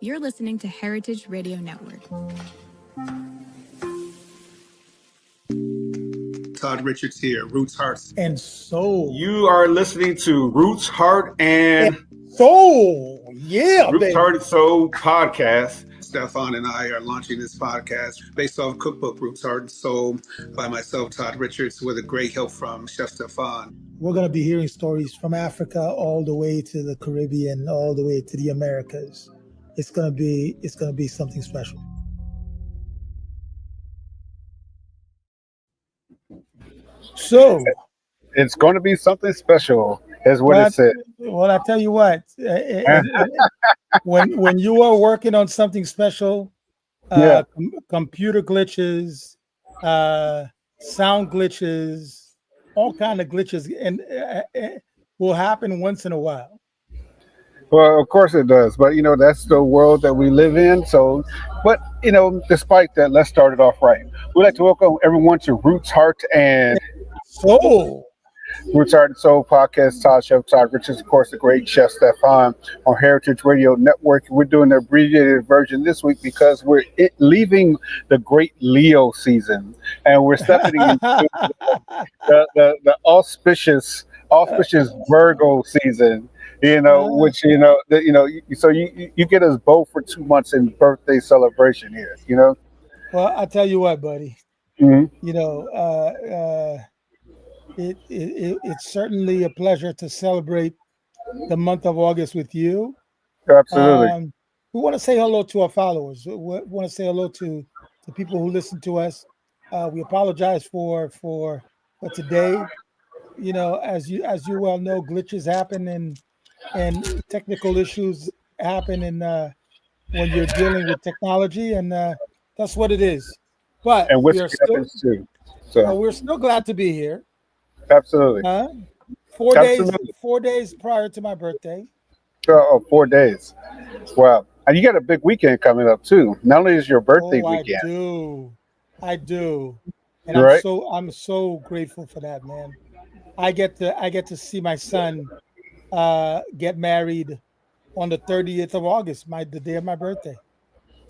You're listening to Heritage Radio Network. Todd Richards here, Roots, Hearts, and Soul. You are listening to Roots, Heart, and Soul. Yeah, Roots, baby. Heart, and Soul podcast. Stephan and I are launching this podcast based off cookbook Roots, Heart, and Soul by myself, Todd Richards, with a great help from Chef Stephan. We're going to be hearing stories from Africa all the way to the Caribbean, all the way to the Americas. It's going to be something special. So it's going to be something special, is what it said. Well, I tell you what, when you are working on something special, computer glitches, sound glitches, all kind of glitches, and will happen once in a while. Well, of course it does, but that's the world that we live in. So, but despite that, let's start it off right. We'd like to welcome everyone to Roots, Heart, and Soul. Roots, Heart, and Soul podcast. Chef Todd Richards, of course, the great Chef Stephan on Heritage Radio Network. We're doing the abbreviated version this week because we're leaving the great Leo season, and we're stepping into the auspicious Virgo season. Which so you get us both for 2 months in birthday celebration here. Well, I tell you what, buddy. Mm-hmm. It's certainly a pleasure to celebrate the month of August with you. Absolutely. We want to say hello to our followers. We want to say hello to the people who listen to us. We apologize for today. As you well know, glitches happen and technical issues happen when you're dealing with technology, and that's what it is. But we're still glad to be here. Absolutely. 4 days prior to my birthday. 4 days. Wow. And you got a big weekend coming up too. Not only is your birthday weekend. I do. And right? I'm so grateful for that, man. I get to see my son get married on the 30th of August, the day of my birthday.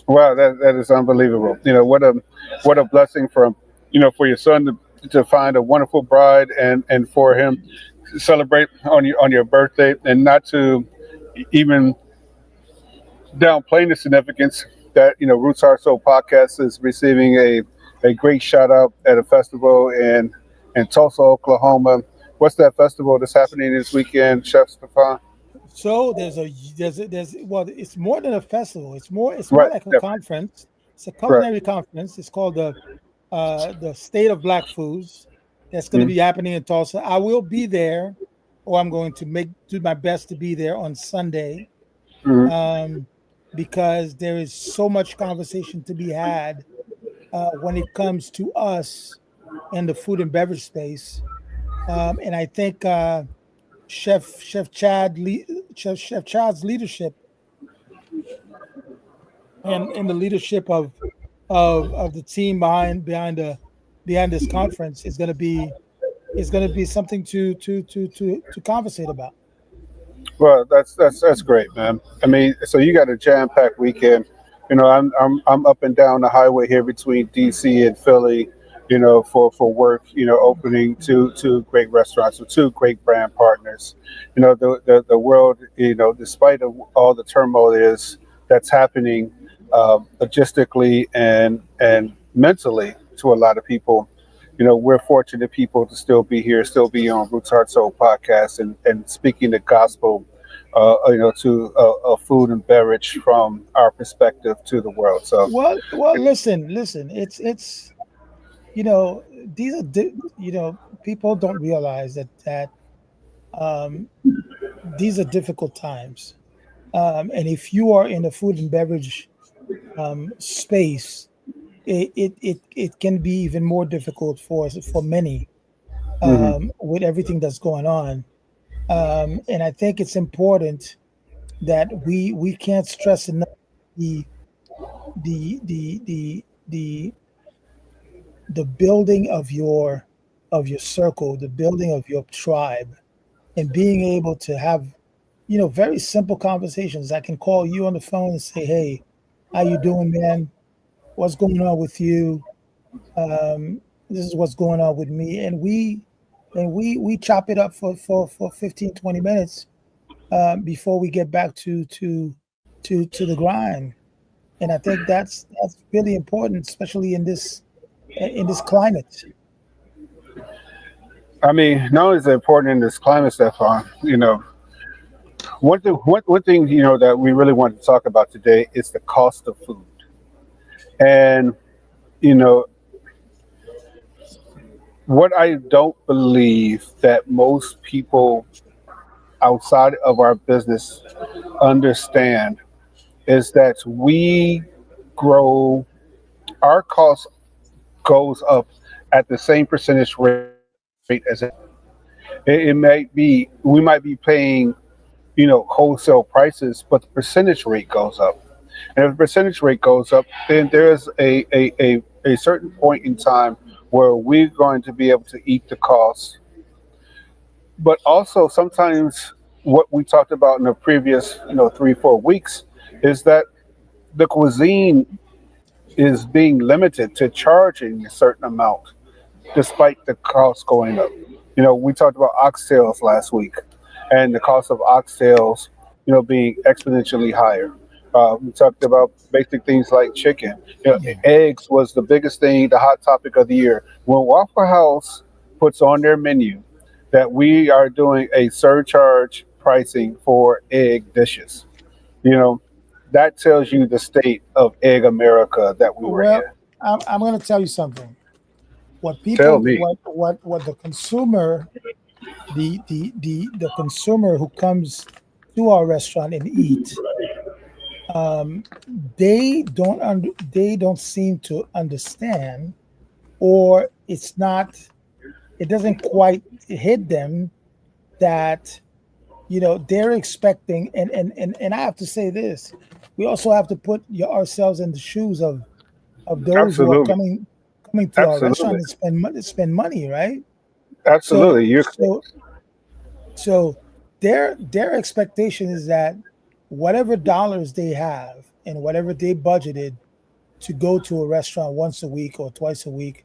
Wow, that is unbelievable. What a blessing for your son to find a wonderful bride and for him to celebrate on your birthday, and not to even downplay the significance that Roots Heart Soul podcast is receiving a great shout out at a festival in Tulsa, Oklahoma. What's that festival that's happening this weekend, Chef Stephan? So there's it's more than a festival. It's more like a conference. It's a culinary conference. It's called the State of Black Foods. That's going to be happening in Tulsa. I will be there, or I'm going to do my best to be there on Sunday, because there is so much conversation to be had when it comes to us in the food and beverage space. And I think Chef Chad's leadership and the leadership of the team behind this conference is going to be something to conversate about. Well, that's great, man. I mean, so you got a jam-packed weekend. I'm up and down the highway here between DC and Philly, for work, opening two great restaurants with two great brand partners. The world, despite of all the turmoil that's happening logistically and mentally to a lot of people, we're fortunate people to still be here, still be on Roots Heart Soul podcast and speaking the gospel, to a food and beverage from our perspective to the world. So well, listen, it's these are people don't realize that these are difficult times, and if you are in the food and beverage space, it can be even more difficult for many with everything that's going on. And I think it's important that we can't stress enough the building of your circle, the building of your tribe, and being able to have very simple conversations. I can call you on the phone and say, "Hey, how you doing, man? What's going on with you? This is what's going on with me." And we chop it up for 15, 20 minutes before we get back to the grind. And I think that's really important, especially in this climate. I mean, not only is it important in this climate, Stefan, one thing, that we really want to talk about today is the cost of food. And, you know, what I don't believe that most people outside of our business understand is that we grow, our cost goes up at the same percentage rate as it might be, we might be paying, wholesale prices, but the percentage rate goes up. And if the percentage rate goes up, then there's a certain point in time where we're going to be able to eat the cost. But also sometimes what we talked about in the previous, 3, 4 weeks is that the cuisine is being limited to charging a certain amount despite the cost going up. We talked about oxtails last week and the cost of oxtails, being exponentially higher. We talked about basic things like chicken. Yeah. Eggs was the biggest thing, the hot topic of the year. When Waffle House puts on their menu that we are doing a surcharge pricing for egg dishes, you know, that tells you the state of egg America that we were Well, in. I'm going to tell you something. What Tell people, me. what the consumer, the consumer who comes to our restaurant and eat, um, they don't seem to understand, or it doesn't quite hit them that they're expecting. And I have to say this: we also have to put ourselves in the shoes of those who are Absolutely. coming to our restaurant Absolutely. and spend money, right? So Absolutely. You're so so their expectation is that whatever dollars they have and whatever they budgeted to go to a restaurant once a week or twice a week,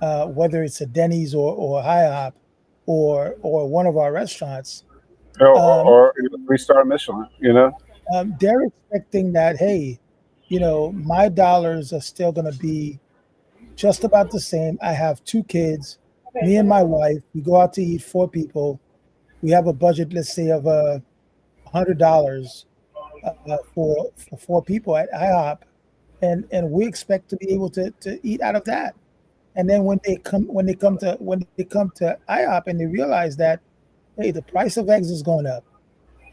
whether it's a Denny's or IHOP or one of our restaurants, um, or 3-star Michelin. they're expecting that, hey, my dollars are still going to be just about the same. I have two kids, me and my wife. We go out to eat, four people. We have a budget, let's say, of $100 for four people at IHOP, and we expect to be able to eat out of that. And then when they come to IHOP and they realize that, hey, the price of eggs is going up,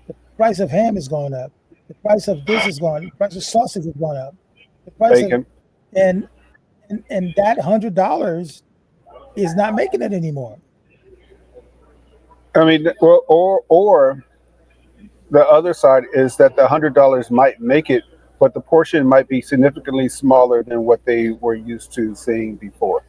the price of ham is going up, the price of this is going, the price of sausage is going up, the price of Bacon. and and that $100 is not making it anymore. I mean, or the other side is that the $100 might make it, but the portion might be significantly smaller than what they were used to seeing before.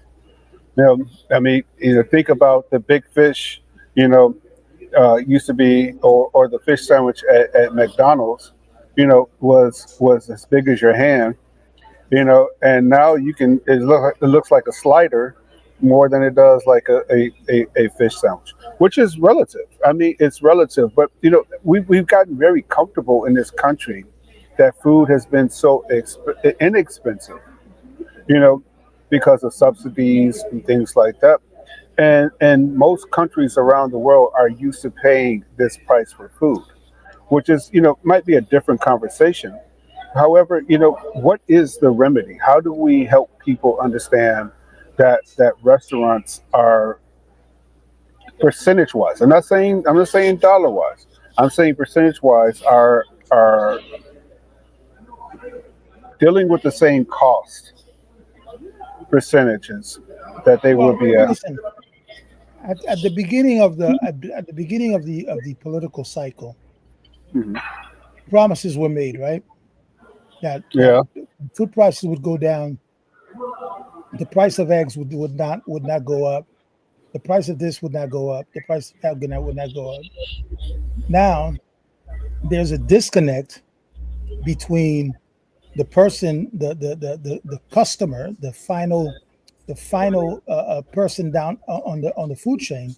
I mean, think about the big fish. Used to be, or the fish sandwich at McDonald's. Was as big as your hand. And now it looks like a slider more than it does like a fish sandwich, which is relative. I mean, it's relative, but we've gotten very comfortable in this country that food has been so inexpensive, you know, because of subsidies and things like that. And most countries around the world are used to paying this price for food, which is, might be a different conversation. However, what is the remedy? How do we help people understand that restaurants are percentage wise? I'm not saying dollar wise. I'm saying percentage wise are dealing with the same cost percentages that they Well, would be at. listen, at the beginning of the beginning of the political cycle, Mhm. promises were made, right? That Yeah. food prices would go down, the price of eggs would not go up, the price of this would not go up, the price of that would not go up. Now there's a disconnect between the person, the customer, the final person down on the food chain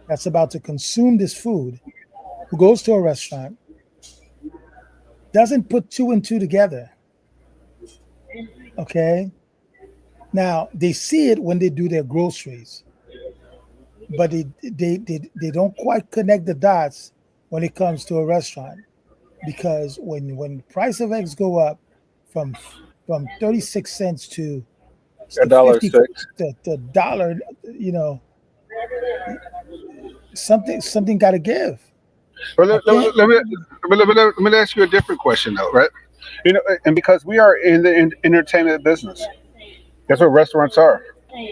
that's about to consume this food, who goes to a restaurant, doesn't put two and two together. Okay. Now they see it when they do their groceries, but they don't quite connect the dots when it comes to a restaurant, because when the price of eggs go up from from 36 cents A to dollar 50 six. to dollar, you know, something got to give. Well, I can't. let me ask you a different question though, right? And because we are in the entertainment business, that's what restaurants are.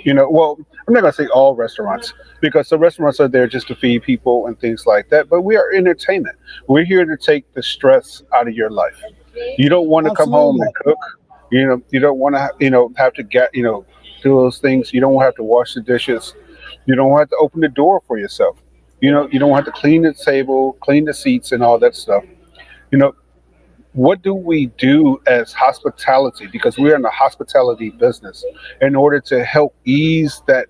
Well, I'm not gonna say all restaurants because some restaurants are there just to feed people and things like that. But we are entertainment. We're here to take the stress out of your life. You don't want to come home Absolutely. and cook. You don't want to, have to get, do those things. You don't have to wash the dishes. You don't have to open the door for yourself. You don't have to clean the table, clean the seats, and all that stuff. You know, what do we do as hospitality, because we're in the hospitality business, in order to help ease that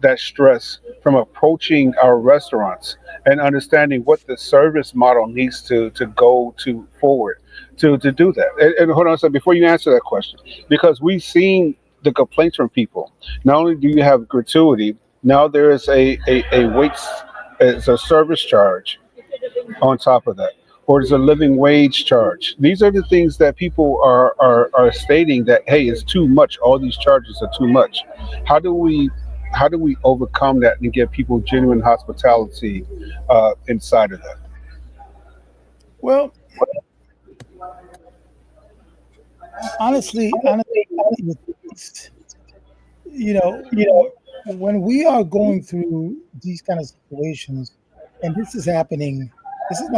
that stress from approaching our restaurants and understanding what the service model needs to go to forward to do that? And hold on a second before you answer that question, because we've seen the complaints from people. Not only do you have gratuity, now there is a weights, it's a service charge on top of that, or there's a living wage charge. These are the things that people are stating that, hey, it's too much. All these charges are too much. How do we how do we overcome that and give people genuine hospitality inside of that? Well, honestly, it's, when we are going through these kind of situations, and this is not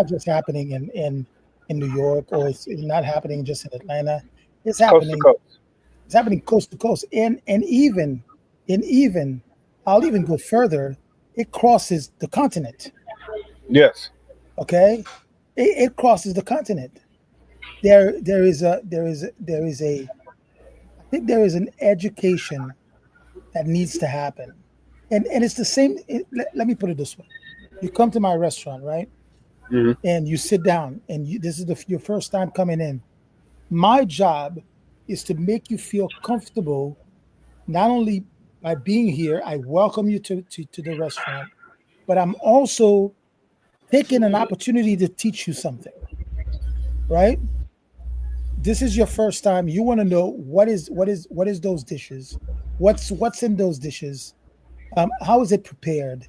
just happening in New York, or it's not happening just in Atlanta. It's It's coast to happening coast. it's happening coast to coast, and even I'll even go further. It crosses the continent. Yes. Okay, it crosses the continent. There is a I think there is an education that needs to happen, and it's the same. Let me put it this way: you come to my restaurant, right, Hmm. and you sit down, and this is your first time coming in. My job is to make you feel comfortable, not only by being here. I welcome you to the restaurant, but I'm also taking an opportunity to teach you something, right? This is your first time. You want to know what is those dishes, what's in those dishes, how is it prepared.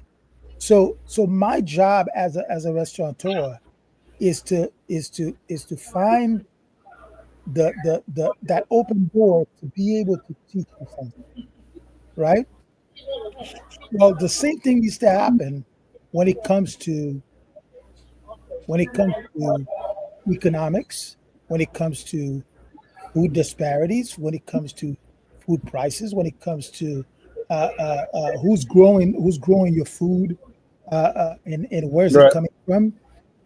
So my job as a restaurateur is to find the that open door to be able to teach you something, right? Well, the same thing needs to happen when it comes to when it comes to economics, when it comes to food disparities, when it comes to food prices, when it comes to who's growing your food, and where's it Right. coming from.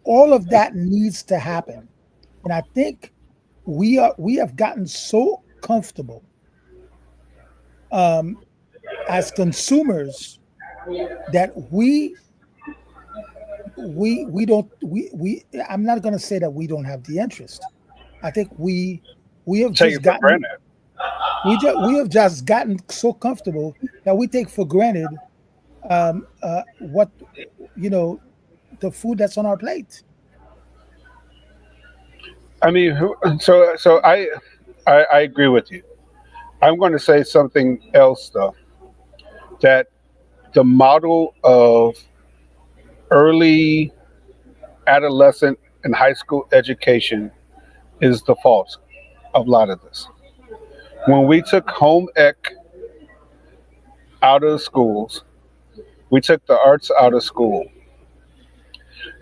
All of that needs to happen, and I think we have gotten so comfortable, um, as consumers, that we don't we I'm not going to say that we don't have the interest. I think we have Take just it for gotten granted. we have just gotten so comfortable that we take for granted, what you know the food that's on our plate. I mean, I agree with you. I'm going to say something else though, that the model of early adolescent and high school education is the fault of a lot of this. When we took home ec out of schools, we took the arts out of school,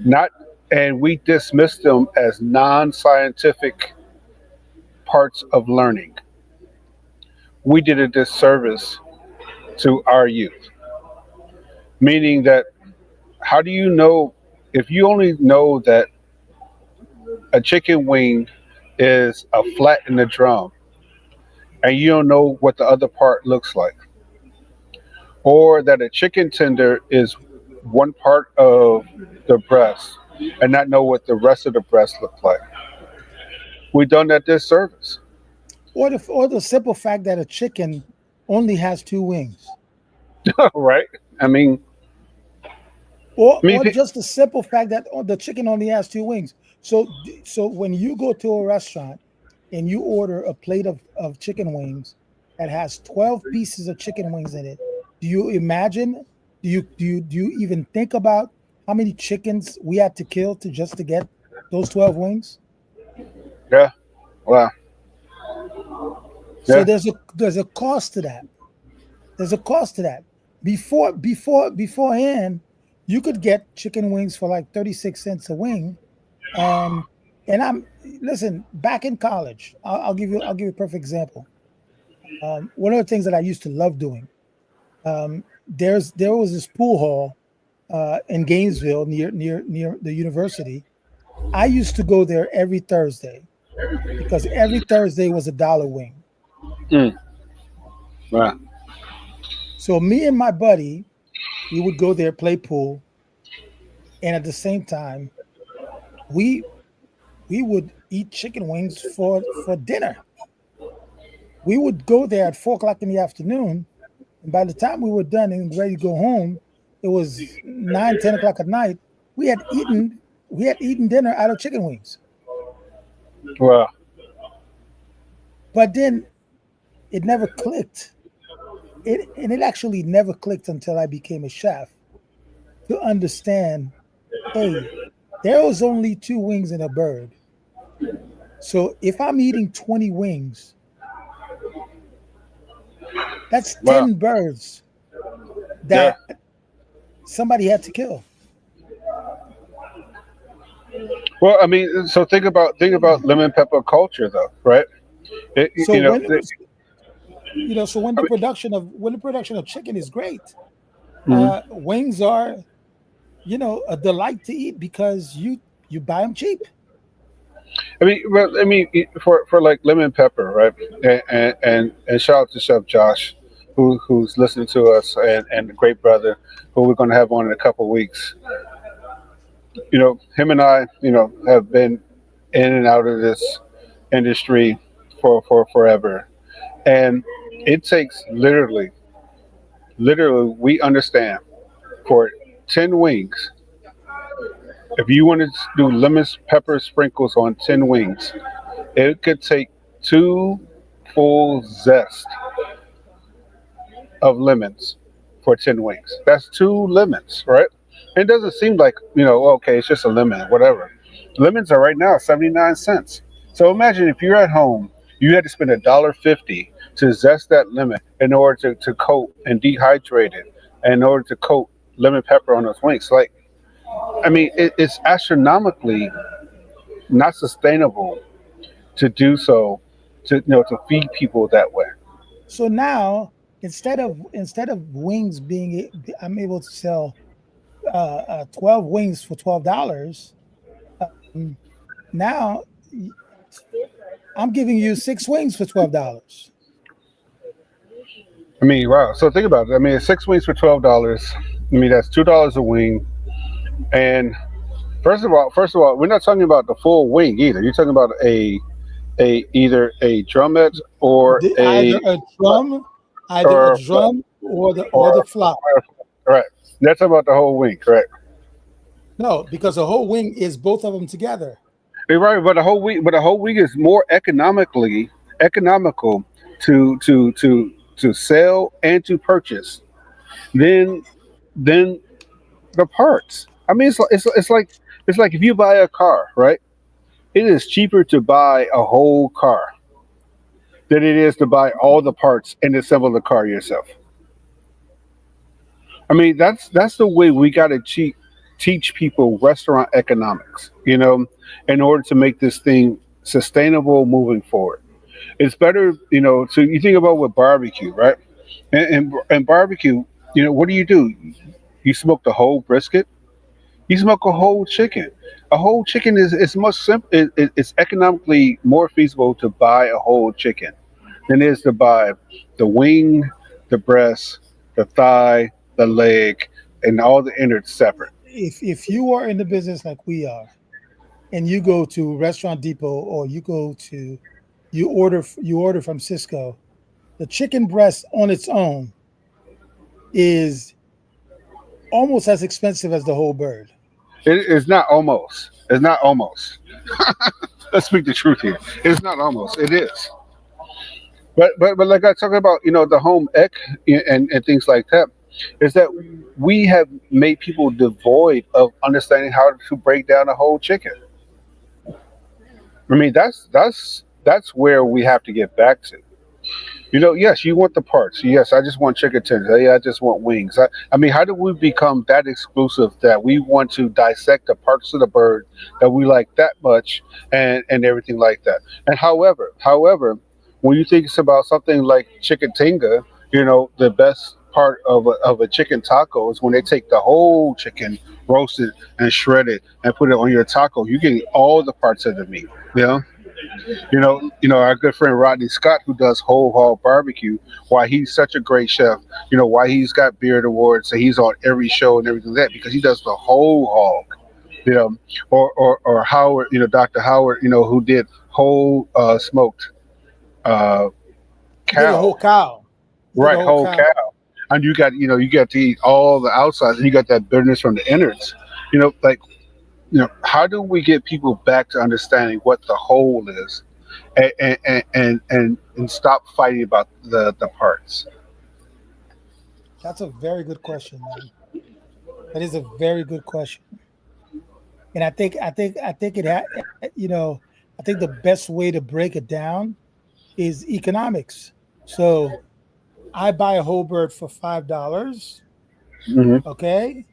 not and we dismissed them as non-scientific parts of learning. We did a disservice to our youth, meaning that how do you know if you only know that a chicken wing is a flat in the drum, and you don't know what the other part looks like, or that a chicken tender is one part of the breast and not know what the rest of the breast look like. We've done that disservice. Or the simple fact that a chicken only has two wings. Right? I mean, Or just the simple fact that the chicken only has two wings. So when you go to a restaurant and you order a plate of chicken wings that has 12 pieces of chicken wings in it, do you imagine? Do you even think about how many chickens we had to kill to get those 12 wings? yeah, wow, So yeah, there's a cost to that. There's a cost to that. Beforehand, you could get chicken wings for like 36 cents a wing. And I'm listen, back in college, I'll give you a perfect example. One of the things that I used to love doing, there was this pool hall in Gainesville near the university. I used to go there every Thursday because every Thursday was $1 wing. mm, wow, So me and my buddy, we would go there, play pool, and at the same time, we we would eat chicken wings for dinner. We would go there at 4 o'clock in the afternoon, and by the time we were done and ready to go home, it was 9, 10 o'clock at night. We had eaten dinner out of chicken wings. wow, But then it never clicked. It actually never clicked until I became a chef to understand, hey, there was only two wings in a bird. So if I'm eating 20 wings, that's wow, 10 birds yeah. that somebody had to kill. Well, I mean, so think about lemon pepper culture, though, right? It, So you know, when so when I the production of chicken is great, mean, wings are a delight to eat because you buy them cheap. for like lemon pepper, right? And shout out to Chef Josh, who's listening to us, and the great brother, who we're going to have on in a couple of weeks. Him and I, have been in and out of this industry for forever, and it takes literally, we understand, for 10 wings. If you want to do lemon pepper sprinkles on 10 wings, it could take two full zest of lemons for 10 wings. That's two lemons, right? It doesn't seem like, okay, it's just a lemon, whatever. Lemons are right now 79 cents. So imagine if you're at home, you had to spend $1.50 to zest that lemon in order to coat and dehydrate it, and in order to coat lemon pepper on those wings. Like, it's astronomically not sustainable to do so, to feed people that way. So now instead of wings I'm able to sell 12 wings for $12. Um, Now I'm giving you 6 wings for $12. Wow. So think about it. 6 wings for $12. That's $2 a wing. And first of all, we're not talking about the full wing either. You're talking about either a drumette or The, a either a or drum or the or flop. right. That's about the whole wing, correct? No, because a whole wing is both of them together. You're right, but a whole wing is more economical to sell and to purchase than than the parts. It's like if you buy a car, right? It is cheaper to buy a whole car than it is to buy all the parts and assemble the car yourself. That's the way we got to teach people restaurant economics, in order to make this thing sustainable moving forward. It's better, so you think about with barbecue, right? And barbecue, what do? You smoke the whole brisket, You smoke a whole chicken. A whole chicken is much simple. It's economically more feasible to buy a whole chicken than it is to buy the wing, the breast, the thigh, the leg, and all the innards separate. If you are in the business like we are, and you go to Restaurant Depot or you order from Cisco, the chicken breast on its own is almost as expensive as the whole bird. It's not almost. It's not almost. Let's speak the truth here. It's not almost. It is. But like I talking about, the home ec and things like that, is that we have made people devoid of understanding how to break down a whole chicken. I mean, that's where we have to get back to. Yes, you want the parts. Yes, I just want chicken tenders. Yeah, I just want wings. I mean, how do we become that exclusive that we want to dissect the parts of the bird that we like that much and everything like that? And however, when you think it's about something like chicken tinga, the best part of a chicken taco is when they take the whole chicken, roast it and shred it and put it on your taco. You get all the parts of the meat. You know. Our good friend Rodney Scott, who does whole hog barbecue, why he's such a great chef, why he's got Beard Awards, so he's on every show and everything like that, because he does the whole hog, or Howard, Dr. Howard, who did whole smoked Did a whole cow, cow. Did a right, whole whole cow. cow, and you got to eat all the outsides, and you got that bitterness from the innards, like. How do we get people back to understanding what the whole is, and stop fighting about the parts? That's a very good question, man. That is a very good question. And I think the best way to break it down is economics. So I buy a whole bird for $5. Hmm. Okay,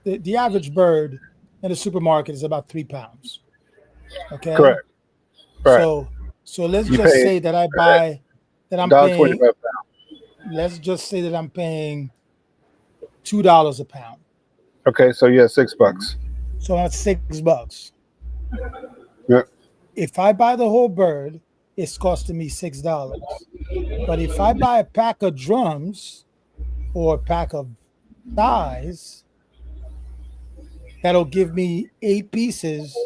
the average bird in the supermarket is about 3 pounds. Okay, Correct. Right. so let's You just pay say that I'm paying. $1.25. Let's just say that I'm paying $2 a pound. Okay, so yeah, $6. So that's $6. Yeah. If I buy the whole bird, it's costing me $6. But if I buy a pack of drums or a pack of thighs, that'll give me 8 pieces,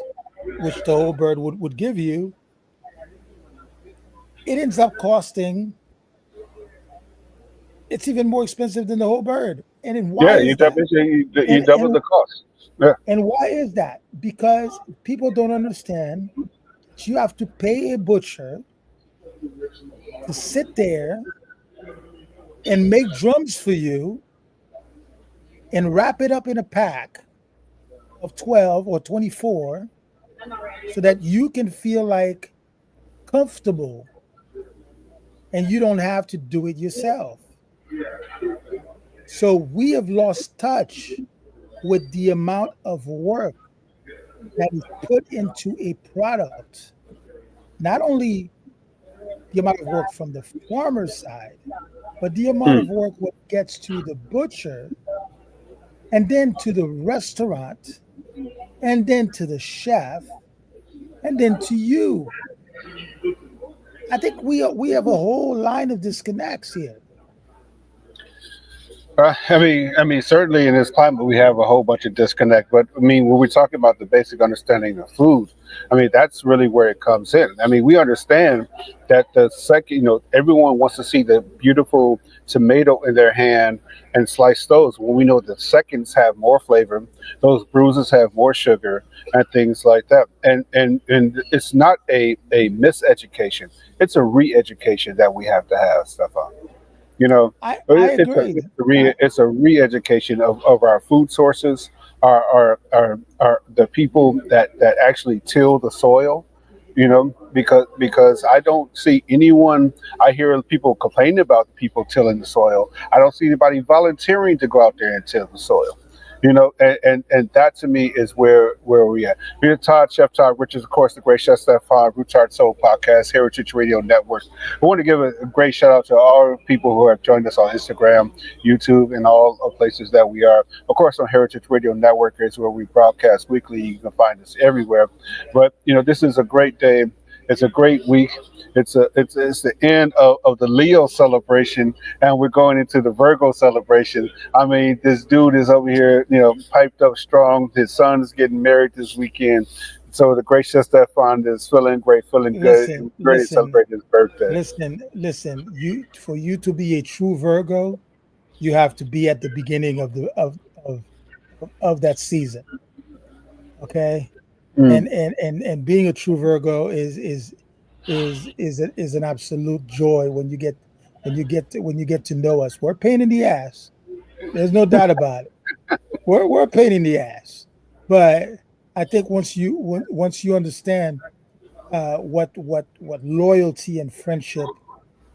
which the whole bird would give you. It ends up costing, it's even more expensive than the whole bird. And then why Yeah, is that? you And double and the cost. Yeah. and why is that? Because people don't understand that you have to pay a butcher to sit there and make drums for you and wrap it up in a pack of 12 or 24 so that you can feel like comfortable and you don't have to do it yourself. So we have lost touch with the amount of work that is put into a product. Not only the amount of work from the farmer's side, but the amount of Mm. work what gets to the butcher and then to the restaurant and then to the chef and then to you. I think we have a whole line of disconnects here. I mean, certainly in this climate we have a whole bunch of disconnect. But I mean, when we're talking about the basic understanding of food, I mean that's really where it comes in. I mean, we understand that the second, everyone wants to see the beautiful tomato in their hand and slice those. When we know the seconds have more flavor, those bruises have more sugar and things like that. And it's not a miseducation; it's a re-education that we have to have, Stefan. You know, I agree. it's a re-education of our food sources, our the people that actually till the soil. Because I don't see anyone. I hear people complaining about the people tilling the soil. I don't see anybody volunteering to go out there and till the soil. and that to me is where we at. We're Todd, Chef Todd Richards, of course, the great Chef Stephan, Roots Heart Soul Podcast, Heritage Radio Network. I want to give a great shout out to all people who have joined us on Instagram, YouTube, and all the places that we are. Of course, on Heritage Radio Network is where we broadcast weekly. You can find us everywhere. But this is a great day. It's a great week. It's the end of the Leo celebration, and we're going into the Virgo celebration. I mean, this dude is over here, piped up strong. His son's getting married this weekend. So the great Chef Stephan is feeling great, feeling good, and ready to celebrate his birthday. Listen. For you to be a true Virgo, you have to be at the beginning of that season. Okay. And being a true Virgo is an absolute joy when you get to know us. We're a pain in the ass. There's no doubt about it. We're a pain in the ass. But I think once you understand what loyalty and friendship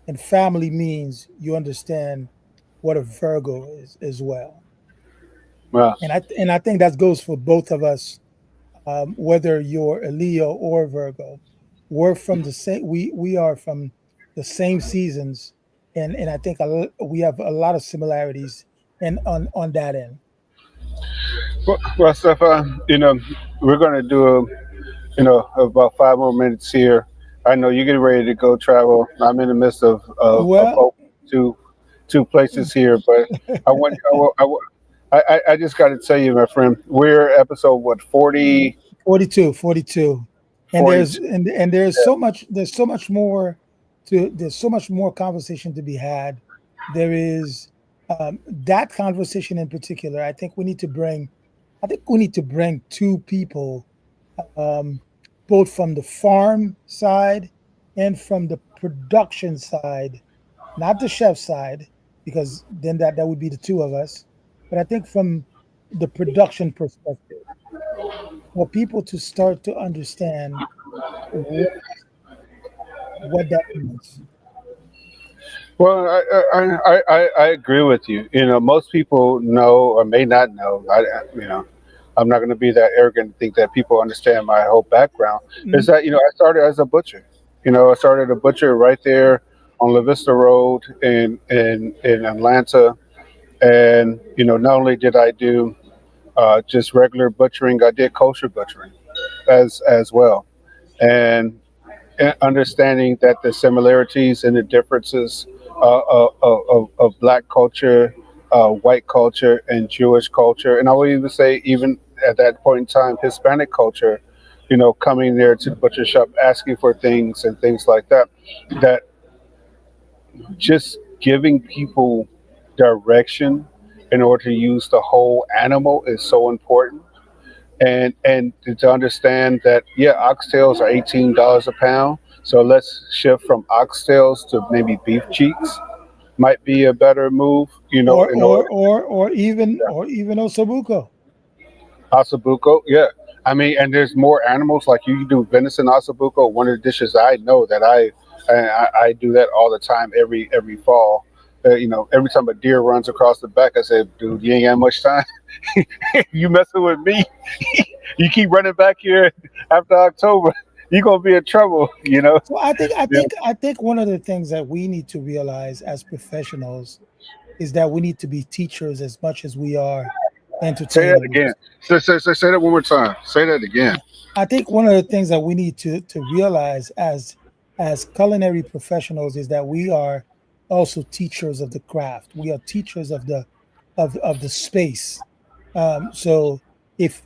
and family means, you understand what a Virgo is as well. Wow. And I think that goes for both of us. Whether you're a Leo or a Virgo, we're from the same. We are from the same seasons, and I think we have a lot of similarities, and on that end. Well, Stephan, we're going to do about 5 more minutes here. I know you're getting ready to go travel. I'm in the midst of two places here, but I just got to tell you, my friend, we're episode 40? 42. And 42. there's so much more conversation to be had. There is that conversation in particular. I think we need to bring two people, both from the farm side and from the production side, not the chef side, because then that would be the two of us. But I think from the production perspective, for people to start to understand what that means. Well, I agree with you. Most people know or may not know. I'm not going to be that arrogant to think that people understand my whole background. Is that I started as a butcher. I started a butcher right there on La Vista Road in Atlanta, and not only did I do just regular butchering, I did kosher butchering as well, and understanding that the similarities and the differences of Black culture, white culture, and Jewish culture, and I would even say even at that point in time, Hispanic culture, coming there to the butcher shop, asking for things and things like that, that just giving people direction in order to use the whole animal is so important. And to understand that oxtails are $18 a pound, so let's shift from oxtails to maybe beef cheeks might be a better move, or even ossobuco. Ossobuco, yeah. I mean, and there's more animals, like you do venison ossobuco. One of the dishes I know that I do that all the time, every fall. Every time a deer runs across the back, I say, dude, you ain't got much time. You messing with me, you keep running back here after October, you're gonna be in trouble. So I think one of the things that we need to realize as professionals is that we need to be teachers as much as we are entertainers. Say that again. Say that one more time. Say that again. I think one of the things that we need to realize as culinary professionals is that we are also teachers of the craft. We are teachers of the space. So if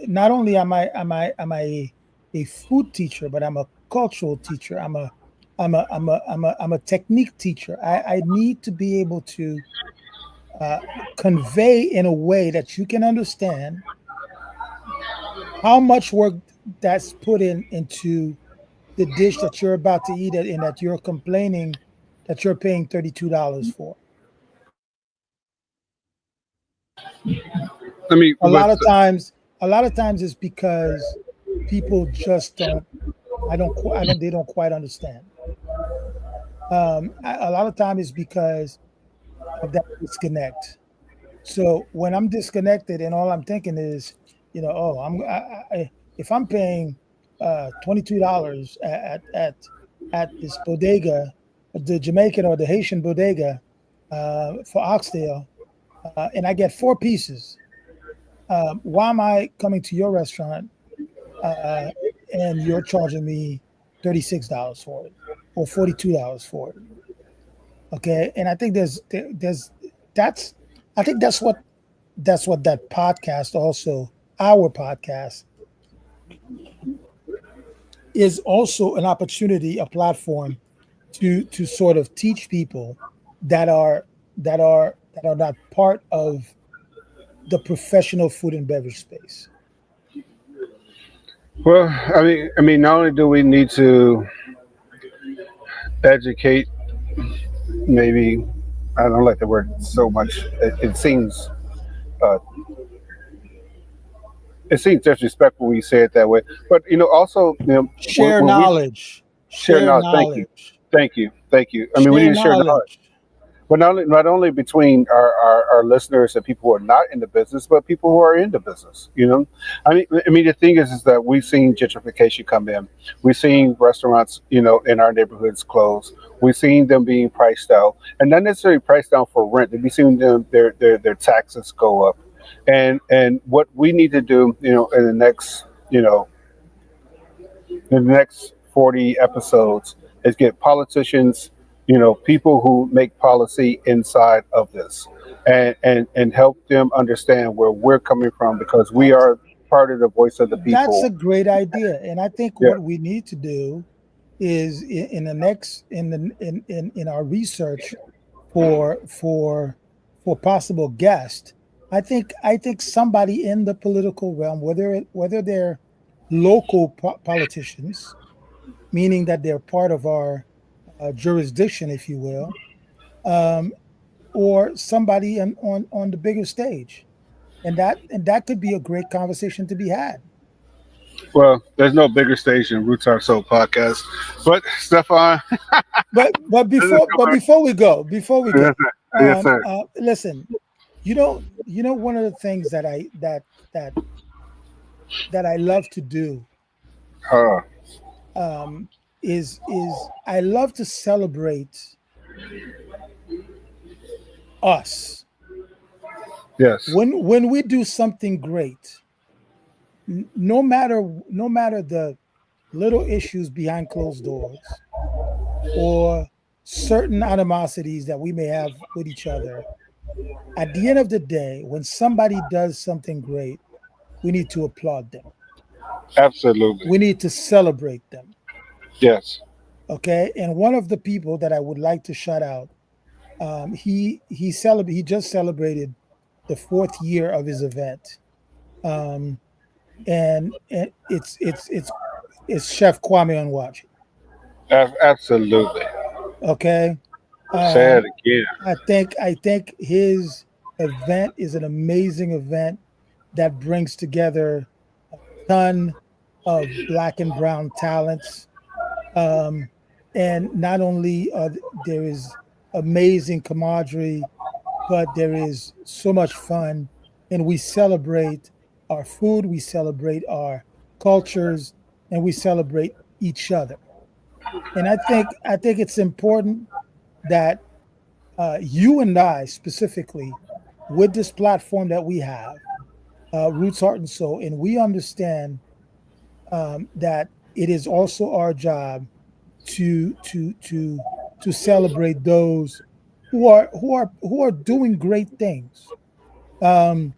not only am I a food teacher, but I'm a cultural teacher. I'm a technique teacher. I need to be able to convey in a way that you can understand how much work that's put into the dish that you're about to eat and that you're complaining that you're paying $32 for. I mean, a lot of times it's because people just they don't quite understand. A lot of times it's because of that disconnect. So when I'm disconnected and all I'm thinking is, oh, if I'm paying $22 at this bodega, the Jamaican or the Haitian bodega for oxtail, and I get 4 pieces, why am I coming to your restaurant uh, and you're charging me $36 for it or $42 for it? Okay, and I think that's I think that's what that podcast also, our podcast, is also an opportunity, a platform to sort of teach people that are not part of the professional food and beverage space. Well, I mean, not only do we need to educate, maybe I don't like the word so much. Uh, it seems disrespectful when you say it that way. But also, Share when we knowledge, share share knowledge, thank you, knowledge, thank you, thank you. I mean, we share need to share knowledge. knowledge. But not only between our listeners and people who are not in the business, but people who are in the business. I mean, the thing is that we've seen gentrification come in. We've seen restaurants, in our neighborhoods close. We've seen them being priced out, and not necessarily priced down for rent. We've seen their taxes go up, and what we need to do, in the next 40 episodes is get politicians, people who make policy inside of this, and help them understand where we're coming from, because we are part of the voice of the That's a people. great idea, and I think Yeah. what we need to do is in the next in our research for possible guests. I think somebody in the political realm, whether they're local politicians, meaning that they're part of our jurisdiction, if you will, um, or somebody on the bigger stage, and that could be a great conversation to be had. Well, there's no bigger stage than Roots Are Soul podcast. But Stefan, But this is coming. before we Yes, go, sir. Yes, sir. listen, one of the things that that I love to do, Uh, um, is I love to celebrate us yes, when we do something great, no matter the little issues behind closed doors or certain animosities that we may have with each other. At the end of the day, when somebody does something great, we need to applaud them. absolutely. We need to celebrate them. Yes, Okay. And one of the people that I would like to shout out, he just celebrated the 4th year of his event. Um, and it's Chef Kwame Onwuachi. absolutely. Okay. Say it Um, again. I think his event is an amazing event that brings together ton of black and brown talents. Um, and not only there is amazing camaraderie, but there is so much fun, and we celebrate our food, we celebrate our cultures, and we celebrate each other. And I think it's important that you and I specifically, with this platform that we have, Roots, Heart, and Soul, and we understand that it is also our job to celebrate those who are doing great things. Um,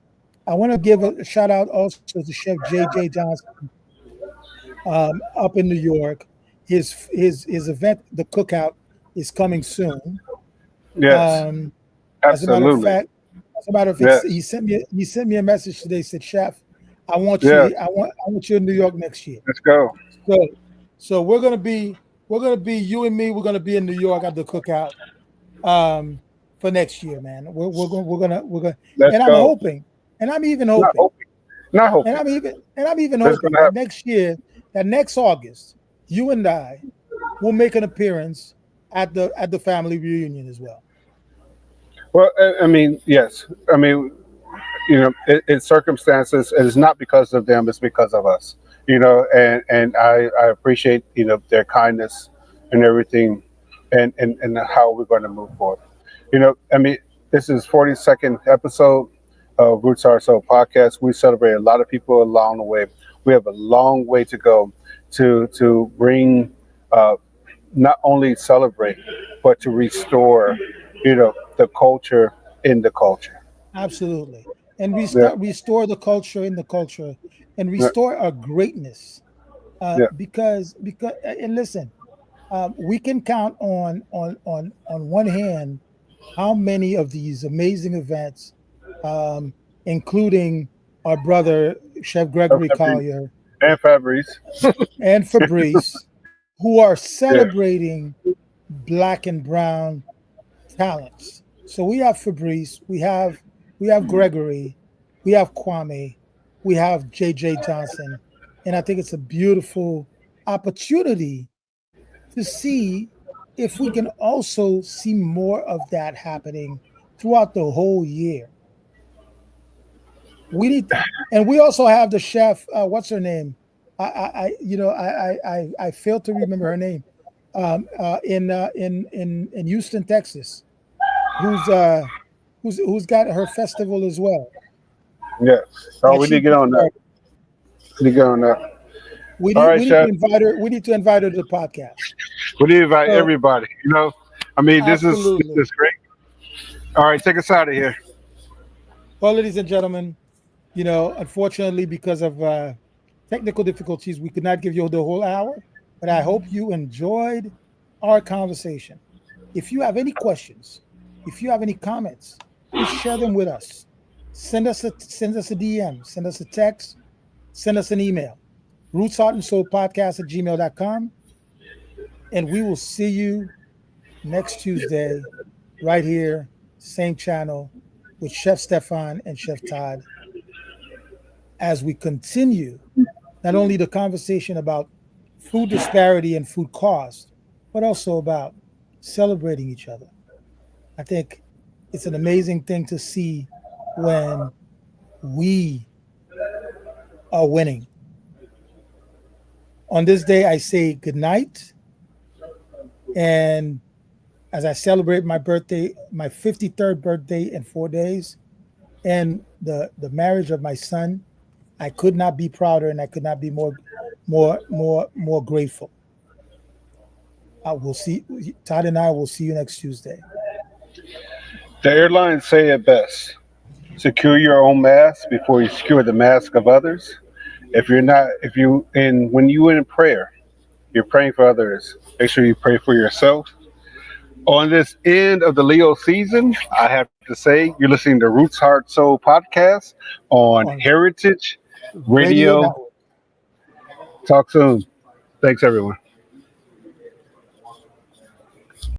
I want to give a shout out also to Chef JJ Johnson up in New York. His event, the Cookout, is coming soon. Yes, Um, as a matter of absolutely. fact, he Yes, sent me a message today. Said, Chef, I want you yes. to, I want you in New York next year. Let's go. So so we're gonna be you and me. We're gonna be in New York at the Cookout um, for next year, man. We're gonna, Let's and I'm go. hoping, and I'm even Not hoping, hoping. Not and hoping. I'm even That's hoping gonna that happen. next year, that next August, you and I will make an appearance at the family reunion as well. Well, I mean, yes. I mean, it's circumstances. It is not because of them. It's because of us. And I appreciate their kindness and everything, and how we're going to move forward. I mean, this is 42nd episode of Roots Are So podcast. We celebrate a lot of people along the way. We have a long way to go to bring, not only celebrate, but to restore, the culture in the culture. Absolutely. And Yeah, restore the culture in the culture, and yeah, restore our greatness. yeah. Because and listen, we can count on one hand how many of these amazing events, um, including our brother Chef Gregory Collier And Fabrice. and Fabrice, who are Yeah, celebrating Black and Brown talents. So we have Fabrice, we have Gregory, we have Kwame, we have JJ Johnson, and I think it's a beautiful opportunity to see if we can also see more of that happening throughout the whole year. We need, and we also have the chef. What's her name? I failed to remember her name. In Houston, Texas, who's who's got her festival as well. yeah. Oh, That we need to she get on that. started. We need to get on that. We All need right, we need to Chef. invite her. We need to invite her to the podcast. We need to invite So everybody. I mean, this absolutely. is great. All right, take us out of here. Well, ladies and gentlemen, unfortunately, because of technical difficulties, we could not give you the whole hour, but I hope you enjoyed our conversation. If you have any questions, if you have any comments, please share them with us. Send us a DM, send us a text, send us an email. rootsheartandsoulpodcast@gmail.com. And we will see you next Tuesday right here, same channel, with Chef Stephan and Chef Todd, as we continue not only the conversation about food disparity and food cost, but also about celebrating each other. I think it's an amazing thing to see when we are winning. On this day, I say good night. And as I celebrate my birthday, my 53rd birthday in 4 days, and the marriage of my son, I could not be prouder, and I could not be more grateful. I will see Todd and I will see you next Tuesday. The airlines say it best. Secure your own mask before you secure the mask of others. When you in prayer, you're praying for others. Make sure you pray for yourself. On this end of the Leo season, I have to say you're listening to Roots Heart Soul podcast on On Heritage Radio Radio. Network. Talk soon. Thanks, everyone.